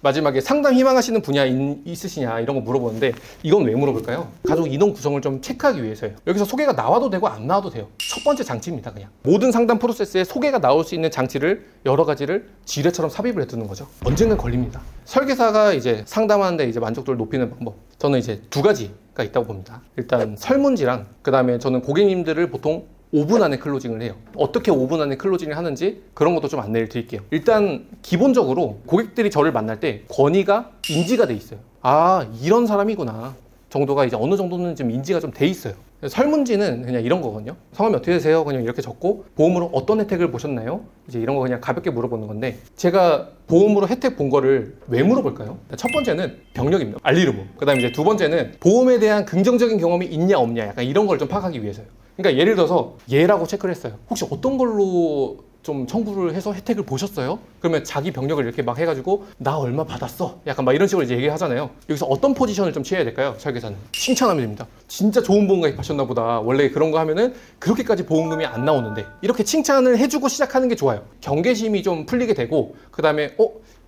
마지막에 상담 희망하시는 분야 있으시냐 이런 거 물어보는데 이건 왜 물어볼까요? 가족 인원 구성을 좀 체크하기 위해서예요. 여기서 소개가 나와도 되고 안 나와도 돼요. 첫 번째 장치입니다. 그냥 모든 상담 프로세스에 소개가 나올 수 있는 장치를 여러 가지를 지뢰처럼 삽입을 해두는 거죠. 언젠간 걸립니다. 설계사가 이제 상담하는데 이제 만족도를 높이는 방법, 저는 이제 두 가지가 있다고 봅니다. 일단 설문지랑 그 다음에 저는 고객님들을 보통 5분 안에 클로징을 해요. 어떻게 5분 안에 클로징을 하는지 그런 것도 좀 안내를 드릴게요. 일단 기본적으로 고객들이 저를 만날 때 권위가 인지가 돼 있어요. 아, 이런 사람이구나 정도가 이제 어느 정도는 좀 인지가 좀 돼 있어요. 설문지는 그냥 이런 거거든요. 성함이 어떻게 되세요? 그냥 이렇게 적고 보험으로 어떤 혜택을 보셨나요? 이제 이런 거 그냥 가볍게 물어보는 건데, 제가 보험으로 혜택 본 거를 왜 물어볼까요? 첫 번째는 병력입니다. 알리르무. 그 다음에 이제 두 번째는 보험에 대한 긍정적인 경험이 있냐 없냐, 약간 이런 걸 좀 파악하기 위해서요. 그러니까 예를 들어서 얘라고 체크를 했어요. 혹시 어떤 걸로 좀 청구를 해서 혜택을 보셨어요? 그러면 자기 병력을 이렇게 막 해가지고 나 얼마 받았어? 약간 막 이런 식으로 이제 얘기하잖아요. 여기서 어떤 포지션을 좀 취해야 될까요? 설계사는 칭찬하면 됩니다. 진짜 좋은 보험 가입하셨나 보다. 원래 그런 거 하면은 그렇게까지 보험금이 안 나오는데, 이렇게 칭찬을 해주고 시작하는 게 좋아요. 경계심이 좀 풀리게 되고, 그 다음에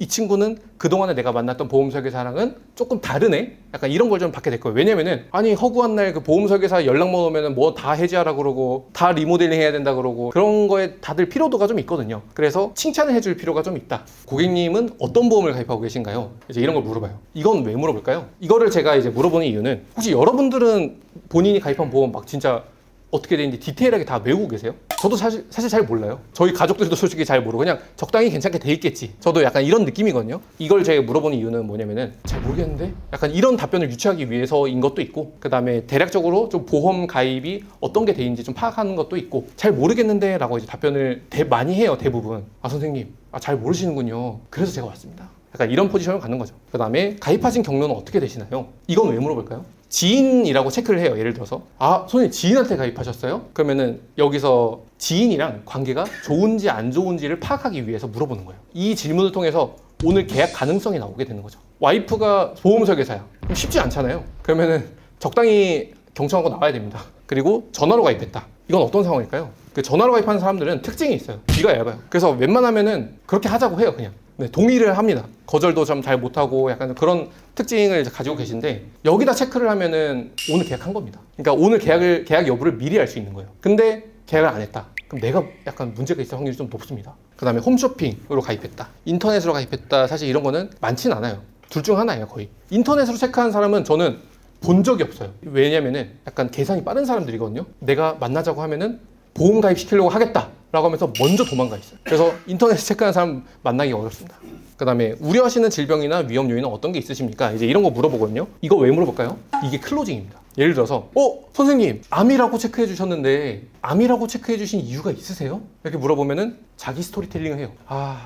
이 친구는 그동안에 내가 만났던 보험 설계사랑은 조금 다르네? 약간 이런 걸 좀 받게 될 거예요. 왜냐면은 아니 허구한 날 그 보험 설계사 연락만 오면은 뭐 다 해지하라 그러고 다 리모델링 해야 된다 그러고 그런 거에 다들 피로도가 좀 있거든요. 그래서 칭찬을 해줄 필요가 좀 있다. 고객님은 어떤 보험을 가입하고 계신가요? 이제 이런 걸 물어봐요. 이건 왜 물어볼까요? 이거를 제가 이제 물어보는 이유는, 혹시 여러분들은 본인이 가입한 보험 막 진짜 어떻게 되는지 디테일하게 다 외우고 계세요? 저도 사실 잘 몰라요. 저희 가족들도 솔직히 잘 모르고 그냥 적당히 괜찮게 돼 있겠지. 저도 약간 이런 느낌이거든요. 이걸 제가 물어보는 이유는 뭐냐면은 잘 모르겠는데? 약간 이런 답변을 유추하기 위해서인 것도 있고, 그 다음에 대략적으로 좀 보험 가입이 어떤 게 돼 있는지 좀 파악하는 것도 있고, 잘 모르겠는데 라고 이제 답변을 많이 해요, 대부분. 아 선생님, 잘 모르시는군요. 그래서 제가 왔습니다. 약간 이런 포지션을 갖는 거죠. 그 다음에 가입하신 경로는 어떻게 되시나요? 이건 왜 물어볼까요? 지인이라고 체크를 해요. 예를 들어서 선생님 지인한테 가입하셨어요? 그러면은 여기서 지인이랑 관계가 좋은지 안 좋은지를 파악하기 위해서 물어보는 거예요. 이 질문을 통해서 오늘 계약 가능성이 나오게 되는 거죠. 와이프가 보험 설계사야. 그럼 쉽지 않잖아요. 그러면은 적당히 경청하고 나와야 됩니다. 그리고 전화로 가입했다. 이건 어떤 상황일까요? 그 전화로 가입하는 사람들은 특징이 있어요. 귀가 얇아요. 그래서 웬만하면은 그렇게 하자고 해요. 그냥 동의를 합니다. 거절도 좀 잘 못하고 약간 그런 특징을 가지고 계신데, 여기다 체크를 하면은 오늘 계약한 겁니다. 그러니까 오늘 계약 여부를 미리 알 수 있는 거예요. 근데 계약을 안 했다. 그럼 내가 약간 문제가 있을 확률이 좀 높습니다. 그 다음에 홈쇼핑으로 가입했다, 인터넷으로 가입했다. 사실 이런 거는 많진 않아요. 둘 중 하나예요, 거의. 인터넷으로 체크한 사람은 저는 본 적이 없어요. 왜냐면은 약간 계산이 빠른 사람들이거든요. 내가 만나자고 하면은 보험 가입시키려고 하겠다 라고 하면서 먼저 도망가 있어요. 그래서 인터넷 체크하는 사람 만나기 어렵습니다. 그 다음에 우려하시는 질병이나 위험 요인은 어떤 게 있으십니까? 이제 이런 거 물어보거든요. 이거 왜 물어볼까요? 이게 클로징입니다. 예를 들어서 선생님 암이라고 체크해 주셨는데 암이라고 체크해 주신 이유가 있으세요? 이렇게 물어보면은 자기 스토리텔링을 해요.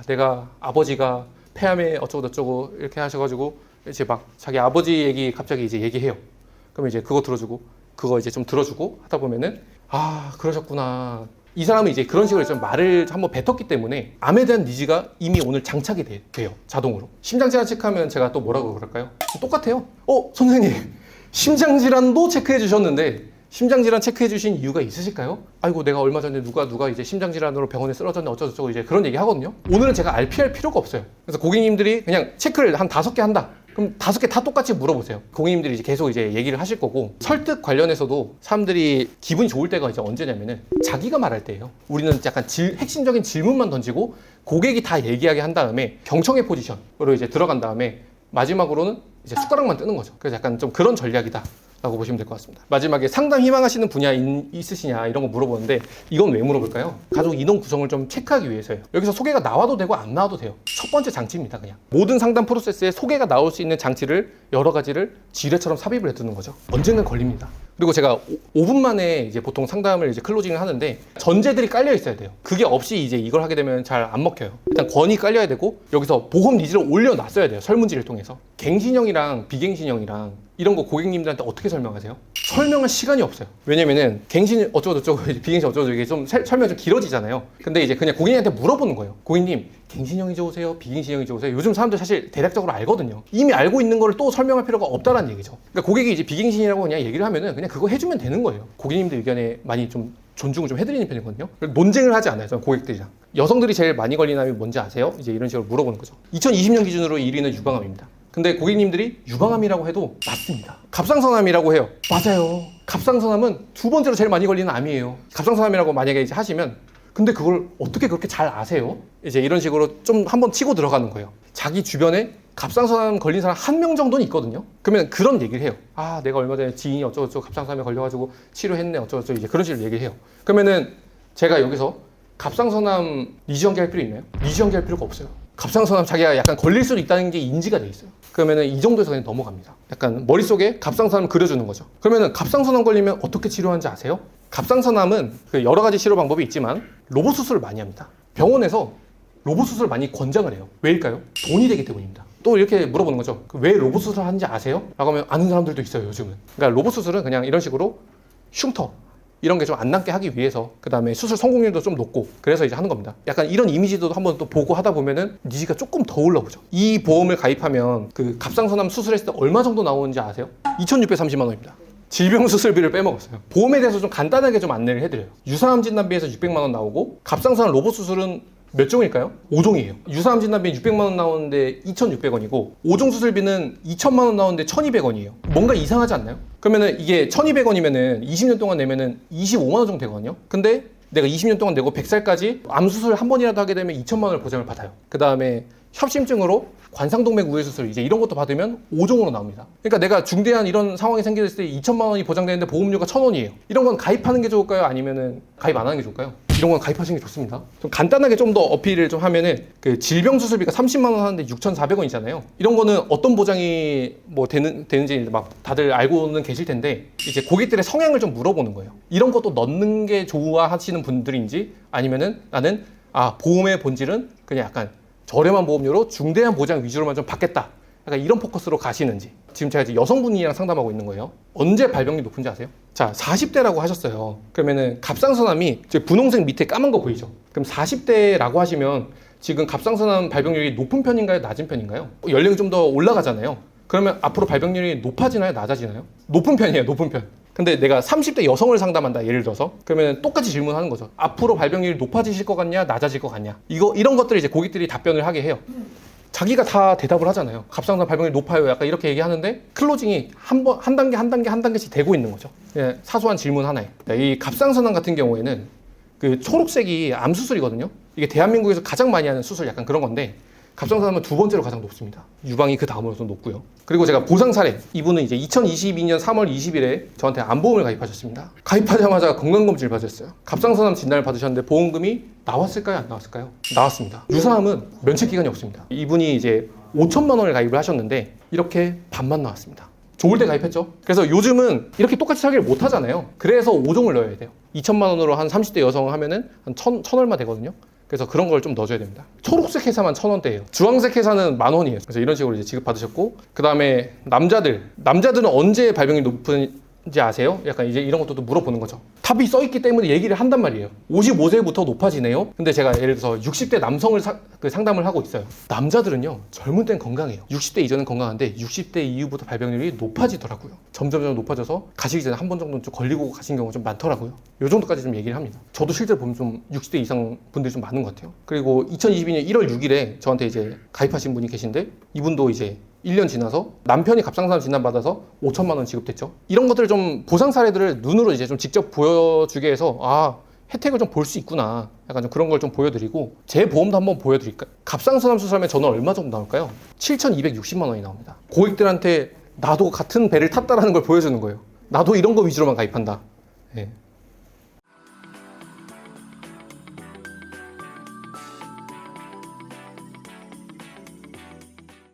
내가 아버지가 폐암에 어쩌고 이렇게 하셔가지고 이제 막 자기 아버지 얘기 갑자기 이제 얘기해요. 그럼 이제 그거 들어주고 그거 이제 좀 들어주고 하다 보면은 그러셨구나. 이 사람은 이제 그런 식으로 좀 말을 한번 뱉었기 때문에 암에 대한 니즈가 이미 오늘 장착이 돼요. 자동으로. 심장질환 체크하면 제가 또 뭐라고 그럴까요? 똑같아요. 선생님 심장질환도 체크해 주셨는데 심장질환 체크해 주신 이유가 있으실까요? 아이고 내가 얼마 전에 누가 이제 심장질환으로 병원에 쓰러졌네 어쩌고저쩌고 이제 그런 얘기 하거든요. 오늘은 제가 RP할 필요가 없어요. 그래서 고객님들이 그냥 체크를 한 5개 한다. 그럼 5개 다 똑같이 물어보세요. 고객님들이 이제 계속 이제 얘기를 하실 거고, 설득 관련해서도 사람들이 기분이 좋을 때가 이제 언제냐면은 자기가 말할 때예요. 우리는 약간 핵심적인 질문만 던지고 고객이 다 얘기하게 한 다음에 경청의 포지션으로 이제 들어간 다음에 마지막으로는 이제 숟가락만 뜨는 거죠. 그래서 약간 좀 그런 전략이다 라고 보시면 될 것 같습니다. 마지막에 상담 희망하시는 분야 있으시냐 이런 거 물어보는데 이건 왜 물어볼까요? 가족 인원 구성을 좀 체크하기 위해서예요. 여기서 소개가 나와도 되고 안 나와도 돼요. 첫 번째 장치입니다. 그냥 모든 상담 프로세스에 소개가 나올 수 있는 장치를 여러 가지를 지뢰처럼 삽입을 해두는 거죠. 언젠간 걸립니다. 그리고 제가 5분 만에 이제 보통 상담을 이제 클로징을 하는데 전제들이 깔려 있어야 돼요. 그게 없이 이제 이걸 하게 되면 잘 안 먹혀요. 일단 권위 깔려야 되고, 여기서 보험 니즈를 올려놨어야 돼요. 설문지를 통해서. 갱신형이랑 비갱신형이랑 이런 거 고객님들한테 어떻게 설명하세요? 설명할 시간이 없어요. 왜냐면은 갱신 어쩌고저쩌고 비갱신 어쩌고저쩌고 이게 좀 설명이 좀 길어지잖아요. 근데 이제 그냥 고객님한테 물어보는 거예요. 고객님 갱신형이 좋으세요? 비갱신형이 좋으세요? 요즘 사람들 사실 대략적으로 알거든요. 이미 알고 있는 거를 또 설명할 필요가 없다라는 얘기죠. 그러니까 고객이 이제 비갱신이라고 그냥 얘기를 하면은 그냥 그거 해주면 되는 거예요. 고객님들 의견에 많이 좀 존중을 좀 해드리는 편이거든요. 논쟁을 하지 않아요, 저는 고객들이랑. 여성들이 제일 많이 걸리는 암이 뭔지 아세요? 이제 이런 식으로 물어보는 거죠. 2020년 기준으로 1위는 유방암입니다. 근데 고객님들이 유방암이라고 해도 맞습니다. 갑상선암이라고 해요. 맞아요. 갑상선암은 두 번째로 제일 많이 걸리는 암이에요. 갑상선암이라고 만약에 이제 하시면 근데 그걸 어떻게 그렇게 잘 아세요? 이제 이런 식으로 좀 한번 치고 들어가는 거예요. 자기 주변에 갑상선암 걸린 사람 1명 정도는 있거든요. 그러면 그런 얘기를 해요. 아, 내가 얼마 전에 지인이 어쩌고저쩌고 갑상선암에 걸려가지고 치료했네 어쩌고저쩌고 이제 그런 식으로 얘기를 해요. 그러면은 제가 여기서 갑상선암 니지연기 할 필요 있나요? 니지연기 할 필요가 없어요. 갑상선암 자기가 약간 걸릴 수도 있다는 게 인지가 돼 있어요. 그러면은 이 정도에서 그냥 넘어갑니다. 약간 머릿속에 갑상선암 그려주는 거죠. 그러면은 갑상선암 걸리면 어떻게 치료하는지 아세요? 갑상선암은 그 여러 가지 치료 방법이 있지만 로봇 수술을 많이 합니다. 병원에서 로봇 수술을 많이 권장을 해요. 왜일까요? 돈이 되기 때문입니다. 또 이렇게 물어보는 거죠. 왜 로봇 수술을 하는지 아세요? 라고 하면 아는 사람들도 있어요, 요즘은. 그러니까 로봇 수술은 그냥 이런 식으로 흉터 이런 게 좀 안 남게 하기 위해서, 그 다음에 수술 성공률도 좀 높고 그래서 이제 하는 겁니다. 약간 이런 이미지도 한번 또 보고 하다 보면은 니즈가 조금 더 올라오죠. 이 보험을 가입하면 그 갑상선암 수술했을 때 얼마 정도 나오는지 아세요? 2,630만 원입니다. 질병 수술비를 빼먹었어요. 보험에 대해서 좀 간단하게 좀 안내를 해드려요. 유사암 진단비에서 600만 원 나오고, 갑상선암 로봇 수술은 몇 종일까요? 5종이에요. 유사암 진단비는 600만 원 나오는데 2,600원이고 5종 수술비는 2,000만 원 나오는데 1,200원이에요. 뭔가 이상하지 않나요? 그러면은 이게 1,200원이면은 20년 동안 내면은 25만 원 정도 되거든요. 근데 내가 20년 동안 내고 100살까지 암 수술 한 번이라도 하게 되면 2,000만 원을 보장을 받아요. 그 다음에 협심증으로 관상동맥 우회 수술 이제 이런 것도 받으면 5종으로 나옵니다. 그러니까 내가 중대한 이런 상황이 생겼을 때 2,000만 원이 보장되는데 보험료가 1,000원이에요. 이런 건 가입하는 게 좋을까요? 아니면은 가입 안 하는 게 좋을까요? 이런 건 가입하시는 게 좋습니다. 좀 간단하게 좀 더 어필을 좀 하면은 그 질병 수술비가 30만 원 하는데 6,400원이잖아요. 이런 거는 어떤 보장이 뭐 되는지 막 다들 알고는 계실 텐데, 이제 고객들의 성향을 좀 물어보는 거예요. 이런 것도 넣는 게 좋아하시는 분들인지, 아니면은 나는 보험의 본질은 그냥 약간 저렴한 보험료로 중대한 보장 위주로만 좀 받겠다, 약간 이런 포커스로 가시는지. 지금 제가 이제 여성분이랑 상담하고 있는 거예요. 언제 발병률이 높은지 아세요? 자, 40대라고 하셨어요. 그러면은 갑상선암이 분홍색 밑에 까만 거 보이죠? 그럼 40대라고 하시면 지금 갑상선암 발병률이 높은 편인가요? 낮은 편인가요? 연령이 좀 더 올라가잖아요. 그러면 앞으로 발병률이 높아지나요? 낮아지나요? 높은 편이에요, 높은 편. 근데 내가 30대 여성을 상담한다, 예를 들어서. 그러면 똑같이 질문하는 거죠. 앞으로 발병률이 높아지실 것 같냐, 낮아질 것 같냐. 이런 것들을 이제 고객들이 답변을 하게 해요. 자기가 다 대답을 하잖아요. 갑상선 발병률이 높아요, 약간 이렇게 얘기하는데 클로징이 한 단계씩 되고 있는 거죠. 예, 사소한 질문 하나에. 이 갑상선암 같은 경우에는 그 초록색이 암 수술이거든요. 이게 대한민국에서 가장 많이 하는 수술, 약간 그런 건데, 갑상선암은 두 번째로 가장 높습니다. 유방이 그 다음으로 좀 높고요. 그리고 제가 보상 사례, 이분은 이제 2022년 3월 20일에 저한테 암보험을 가입하셨습니다. 가입하자마자 건강검진을 받으셨어요. 갑상선암 진단을 받으셨는데 보험금이 나왔을까요, 안 나왔을까요? 나왔습니다. 유사암은 면책기간이 없습니다. 이분이 이제 5천만 원을 가입을 하셨는데 이렇게 반만 나왔습니다. 좋을 때 가입했죠. 그래서 요즘은 이렇게 똑같이 설계를 못 하잖아요. 그래서 5종을 넣어야 돼요. 2천만 원으로 한 30대 여성 하면은 한 천 얼마 되거든요. 그래서 그런 걸 좀 넣어줘야 됩니다. 초록색 회사만 1,000원대예요. 주황색 회사는 10,000원이에요. 그래서 이런 식으로 이제 지급받으셨고, 그 다음에 남자들은 언제 발병이 높은지 아세요? 약간 이제 이런 것도 또 물어보는 거죠. 탑이 써있기 때문에 얘기를 한단 말이에요. 55세부터 높아지네요. 근데 제가 예를 들어서 60대 남성을 상담을 하고 있어요. 남자들은요, 젊은 땐 건강해요. 60대 이전은 건강한데 60대 이후부터 발병률이 높아지더라고요. 점점 높아져서 가시기 전에 한 번 정도는 좀 걸리고 가신 경우가 좀 많더라고요. 요 정도까지 좀 얘기를 합니다. 저도 실제로 보면 좀 60대 이상 분들이 좀 많은 것 같아요. 그리고 2022년 1월 6일에 저한테 이제 가입하신 분이 계신데, 이분도 이제 1년 지나서 남편이 갑상선암 진단받아서 5천만 원 지급됐죠. 이런 것들을 좀 보상 사례들을 눈으로 이제 좀 직접 보여주게 해서 혜택을 좀 볼 수 있구나, 약간 좀 그런 걸 좀 보여드리고, 제 보험도 한번 보여드릴까요? 갑상선암 수술하면 저는 얼마 정도 나올까요? 7,260만 원이 나옵니다. 고객들한테 나도 같은 배를 탔다라는 걸 보여주는 거예요. 나도 이런 거 위주로만 가입한다. 예.